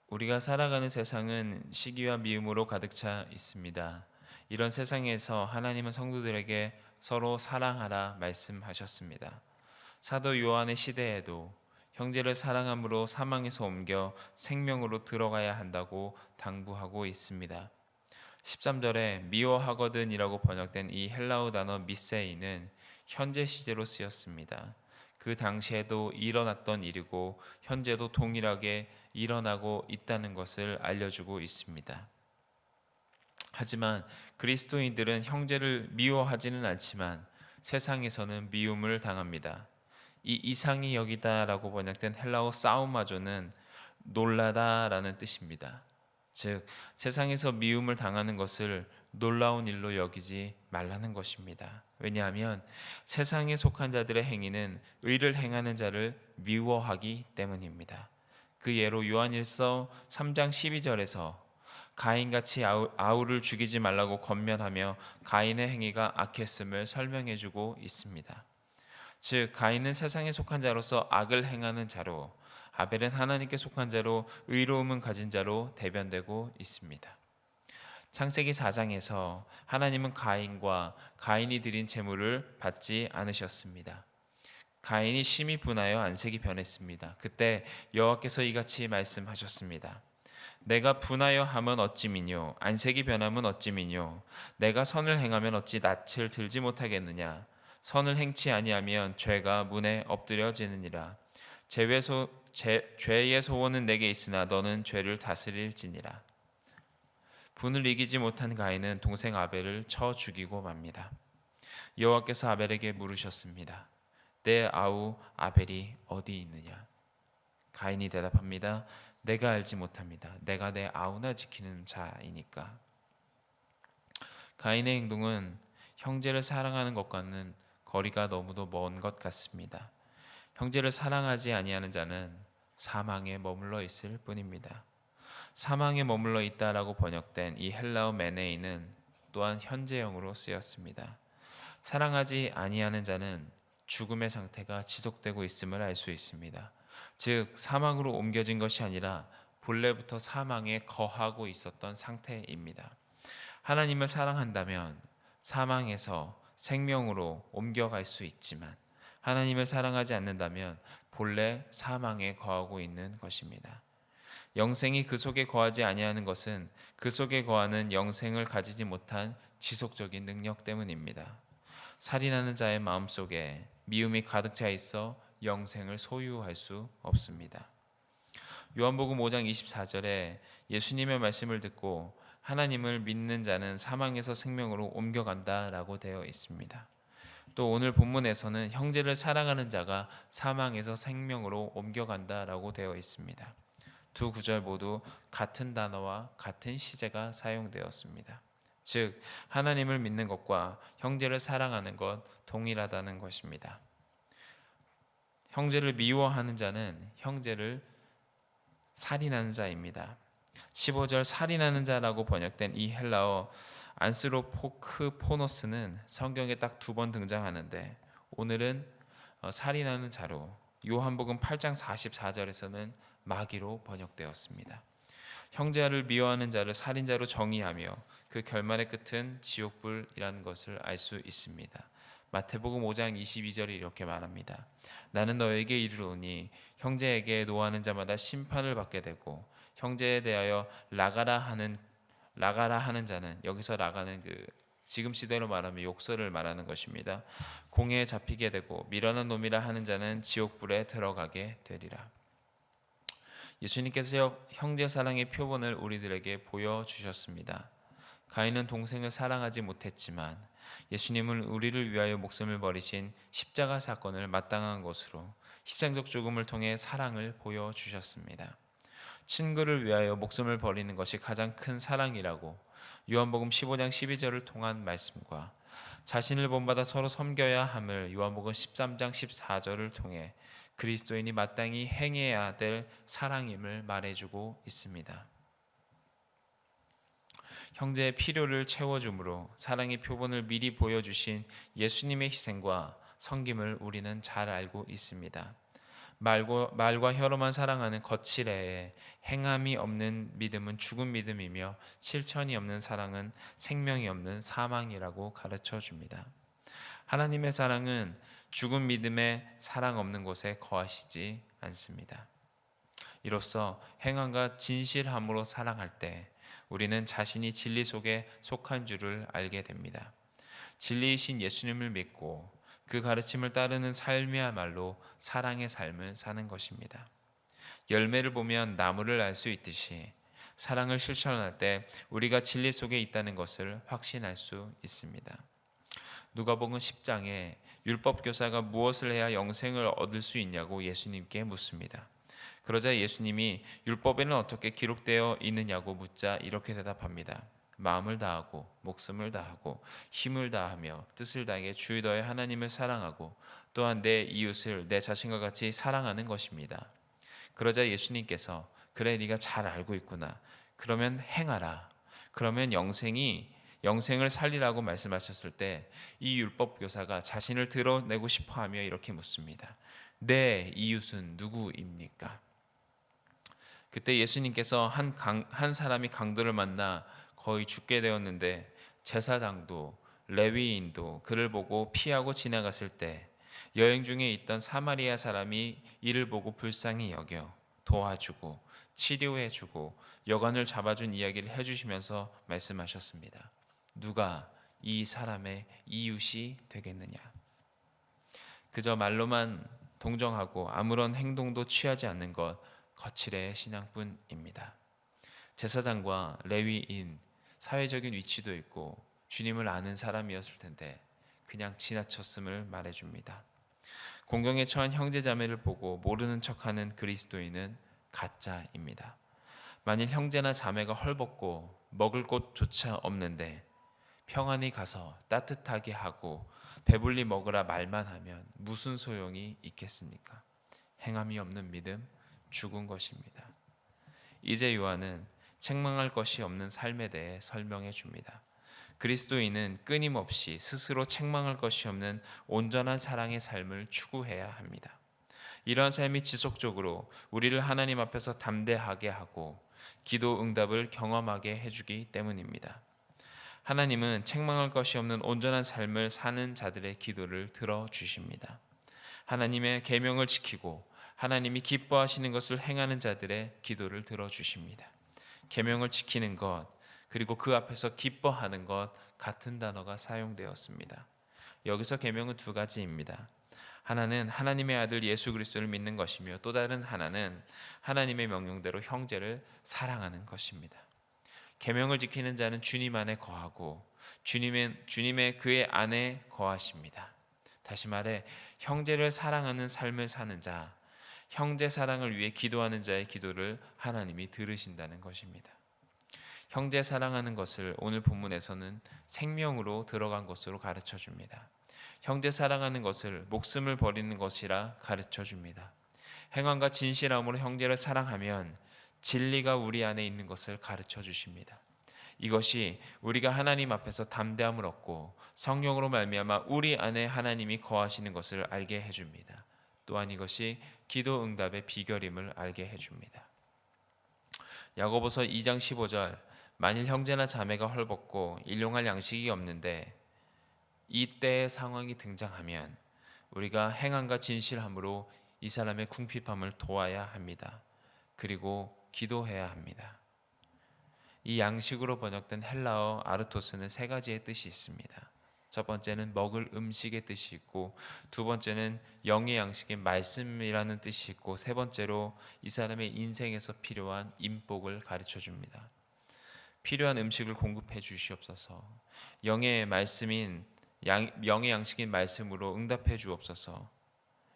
우리가 살아가는 세상은 시기와 미움으로 가득 차 있습니다. 이런 세상에서 하나님은 성도들에게 서로 사랑하라 말씀하셨습니다. 사도 요한의 시대에도 형제를 사랑함으로 사망에서 옮겨 생명으로 들어가야 한다고 당부하고 있습니다. 13절에 미워하거든이라고 번역된 이 헬라어 단어 미세이는 현재 시제로 쓰였습니다. 그 당시에도 일어났던 일이고 현재도 동일하게 일어나고 있다는 것을 알려주고 있습니다. 하지만 그리스도인들은 형제를 미워하지는 않지만 세상에서는 미움을 당합니다. 이 이상히 여기다라고 번역된 헬라어 사우마조는 놀라다라는 뜻입니다. 즉 세상에서 미움을 당하는 것을 놀라운 일로 여기지 말라는 것입니다. 왜냐하면 세상에 속한 자들의 행위는 의를 행하는 자를 미워하기 때문입니다. 그 예로 요한일서 3장 12절에서 가인같이 아우를 죽이지 말라고 권면하며 가인의 행위가 악했음을 설명해주고 있습니다. 즉 가인은 세상에 속한 자로서 악을 행하는 자로, 아벨은 하나님께 속한 자로 의로움을 가진 자로 대변되고 있습니다. 창세기 4장에서 하나님은 가인과 가인이 드린 제물을 받지 않으셨습니다. 가인이 심히 분하여 안색이 변했습니다. 그때 여호와께서 이같이 말씀하셨습니다. 내가 분하여 함은 어찌 미뇨, 안색이 변함은 어찌 미뇨. 내가 선을 행하면 어찌 낯을 들지 못하겠느냐. 선을 행치 아니하면 죄가 문에 엎드려지느니라. 죄의 소원은 내게 있으나 너는 죄를 다스릴지니라. 분을 이기지 못한 가인은 동생 아벨을 쳐 죽이고 맙니다. 여호와께서 아벨에게 물으셨습니다. 내 아우 아벨이 어디 있느냐? 가인이 대답합니다. 내가 알지 못합니다. 내가 내 아우나 지키는 자이니까. 가인의 행동은 형제를 사랑하는 것과는 거리가 너무도 먼 것 같습니다. 형제를 사랑하지 아니하는 자는 사망에 머물러 있을 뿐입니다. 사망에 머물러 있다라고 번역된 이 헬라어 메네이는 또한 현재형으로 쓰였습니다. 사랑하지 아니하는 자는 죽음의 상태가 지속되고 있음을 알 수 있습니다. 즉 사망으로 옮겨진 것이 아니라 본래부터 사망에 거하고 있었던 상태입니다. 하나님을 사랑한다면 사망에서 생명으로 옮겨갈 수 있지만 하나님을 사랑하지 않는다면 본래 사망에 거하고 있는 것입니다. 영생이 그 속에 거하지 아니하는 것은 그 속에 거하는 영생을 가지지 못한 지속적인 능력 때문입니다. 살인하는 자의 마음속에 미움이 가득 차 있어 영생을 소유할 수 없습니다. 요한복음 5장 24절에 예수님의 말씀을 듣고 하나님을 믿는 자는 사망에서 생명으로 옮겨간다라고 되어 있습니다. 또 오늘 본문에서는 형제를 사랑하는 자가 사망에서 생명으로 옮겨간다라고 되어 있습니다. 두 구절 모두 같은 단어와 같은 시제가 사용되었습니다. 즉 하나님을 믿는 것과 형제를 사랑하는 것 동일하다는 것입니다. 형제를 미워하는 자는 형제를 살인하는 자입니다. 15절 살인하는 자라고 번역된 이 헬라어 안스로포크포노스는 성경에 딱 2번 등장하는데 오늘은 살인하는 자로, 요한복음 8장 44절에서는 마귀로 번역되었습니다. 형제를 미워하는 자를 살인자로 정의하며 그 결말의 끝은 지옥불이라는 것을 알 수 있습니다. 마태복음 5장 22절이 이렇게 말합니다. 나는 너에게 이르노니 형제에게 노하는 자마다 심판을 받게 되고 형제에 대하여 라가라 하는 자는, 여기서 라가는 지금 시대로 말하면 욕설을 말하는 것입니다. 공회에 잡히게 되고 미련한 놈이라 하는 자는 지옥불에 들어가게 되리라. 예수님께서 형제 사랑의 표본을 우리들에게 보여주셨습니다. 가인은 동생을 사랑하지 못했지만 예수님은 우리를 위하여 목숨을 버리신 십자가 사건을 마땅한 것으로 희생적 죽음을 통해 사랑을 보여주셨습니다. 친구를 위하여 목숨을 버리는 것이 가장 큰 사랑이라고 요한복음 15장 12절을 통한 말씀과 자신을 본받아 서로 섬겨야 함을 요한복음 13장 14절을 통해 그리스도인이 마땅히 행해야 될 사랑임을 말해주고 있습니다. 형제의 필요를 채워줌으로 사랑의 표본을 미리 보여주신 예수님의 희생과 섬김을 우리는 잘 알고 있습니다. 말과 혀로만 사랑하는 거칠에 행함이 없는 믿음은 죽은 믿음이며 실천이 없는 사랑은 생명이 없는 사망이라고 가르쳐 줍니다. 하나님의 사랑은 죽은 믿음에 사랑 없는 곳에 거하시지 않습니다. 이로써 행함과 진실함으로 사랑할 때 우리는 자신이 진리 속에 속한 줄을 알게 됩니다. 진리이신 예수님을 믿고 그 가르침을 따르는 삶이야말로 사랑의 삶을 사는 것입니다. 열매를 보면 나무를 알 수 있듯이 사랑을 실천할 때 우리가 진리 속에 있다는 것을 확신할 수 있습니다. 누가복음 10장에 율법 교사가 무엇을 해야 영생을 얻을 수 있냐고 예수님께 묻습니다. 그러자 예수님이 율법에는 어떻게 기록되어 있느냐고 묻자 이렇게 대답합니다. 마음을 다하고 목숨을 다하고 힘을 다하며 뜻을 다하게 주의 너의 하나님을 사랑하고 또한 내 이웃을 내 자신과 같이 사랑하는 것입니다. 그러자 예수님께서 그래 네가 잘 알고 있구나. 그러면 행하라. 그러면 영생을 살리라고 말씀하셨을 때 이 율법 교사가 자신을 드러내고 싶어하며 이렇게 묻습니다. 내 이웃은 누구입니까? 그때 예수님께서 한 사람이 강도를 만나 거의 죽게 되었는데 제사장도 레위인도 그를 보고 피하고 지나갔을 때 여행 중에 있던 사마리아 사람이 이를 보고 불쌍히 여겨 도와주고 치료해주고 여관을 잡아준 이야기를 해주시면서 말씀하셨습니다. 누가 이 사람의 이웃이 되겠느냐? 그저 말로만 동정하고 아무런 행동도 취하지 않는 것, 거칠의 신앙뿐입니다. 제사장과 레위인, 사회적인 위치도 있고 주님을 아는 사람이었을 텐데 그냥 지나쳤음을 말해줍니다. 공경에 처한 형제자매를 보고 모르는 척하는 그리스도인은 가짜입니다. 만일 형제나 자매가 헐벗고 먹을 곳조차 없는데 평안히 가서 따뜻하게 하고 배불리 먹으라 말만 하면 무슨 소용이 있겠습니까? 행함이 없는 믿음, 죽은 것입니다. 이제 요한은 책망할 것이 없는 삶에 대해 설명해 줍니다. 그리스도인은 끊임없이 스스로 책망할 것이 없는 온전한 사랑의 삶을 추구해야 합니다. 이러한 삶이 지속적으로 우리를 하나님 앞에서 담대하게 하고 기도 응답을 경험하게 해주기 때문입니다. 하나님은 책망할 것이 없는 온전한 삶을 사는 자들의 기도를 들어주십니다. 하나님의 계명을 지키고 하나님이 기뻐하시는 것을 행하는 자들의 기도를 들어주십니다. 계명을 지키는 것 그리고 그 앞에서 기뻐하는 것 같은 단어가 사용되었습니다. 여기서 계명은 두 가지입니다. 하나는 하나님의 아들 예수 그리스도를 믿는 것이며 또 다른 하나는 하나님의 명령대로 형제를 사랑하는 것입니다. 계명을 지키는 자는 주님 안에 거하고 주님의 그의 안에 거하십니다. 다시 말해 형제를 사랑하는 삶을 사는 자, 형제 사랑을 위해 기도하는 자의 기도를 하나님이 들으신다는 것입니다. 형제 사랑하는 것을 오늘 본문에서는 생명으로 들어간 것으로 가르쳐 줍니다. 형제 사랑하는 것을 목숨을 버리는 것이라 가르쳐 줍니다. 행함과 진실함으로 형제를 사랑하면 진리가 우리 안에 있는 것을 가르쳐 주십니다. 이것이 우리가 하나님 앞에서 담대함을 얻고 성령으로 말미암아 우리 안에 하나님이 거하시는 것을 알게 해줍니다. 또한 이것이 기도 응답의 비결임을 알게 해줍니다. 야고보서 2장 15절 만일 형제나 자매가 헐벗고 일용할 양식이 없는데 이때의 상황이 등장하면 우리가 행함과 진실함으로 이 사람의 궁핍함을 도와야 합니다. 그리고 기도해야 합니다. 이 양식으로 번역된 헬라어 아르토스는 세 가지의 뜻이 있습니다. 첫 번째는 먹을 음식의 뜻이 있고 두 번째는 영의 양식인 말씀이라는 뜻이 있고 세 번째로 이 사람의 인생에서 필요한 인복을 가르쳐 줍니다. 필요한 음식을 공급해 주시옵소서. 영의 양식인 말씀으로 응답해 주옵소서.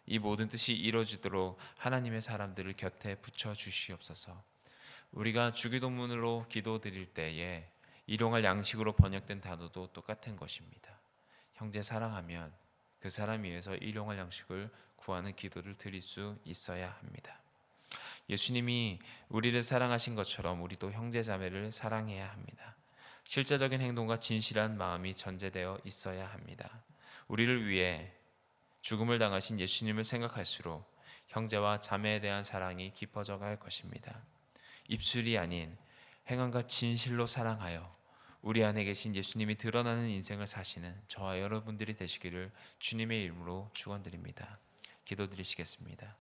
이 모든 뜻이 이루어지도록 하나님의 사람들을 곁에 붙여 주시옵소서. 우리가 주기도문으로 기도드릴 때에 일용할 양식으로 번역된 단어도 똑같은 것입니다. 형제 사랑하면 그 사람 위해서 일용할 양식을 구하는 기도를 드릴 수 있어야 합니다. 예수님이 우리를 사랑하신 것처럼 우리도 형제 자매를 사랑해야 합니다. 실제적인 행동과 진실한 마음이 전제되어 있어야 합니다. 우리를 위해 죽음을 당하신 예수님을 생각할수록 형제와 자매에 대한 사랑이 깊어져 갈 것입니다. 입술이 아닌 행함과 진실로 사랑하여 우리 안에 계신 예수님이 드러나는 인생을 사시는 저와 여러분들이 되시기를 주님의 이름으로 축원드립니다. 기도드리시겠습니다.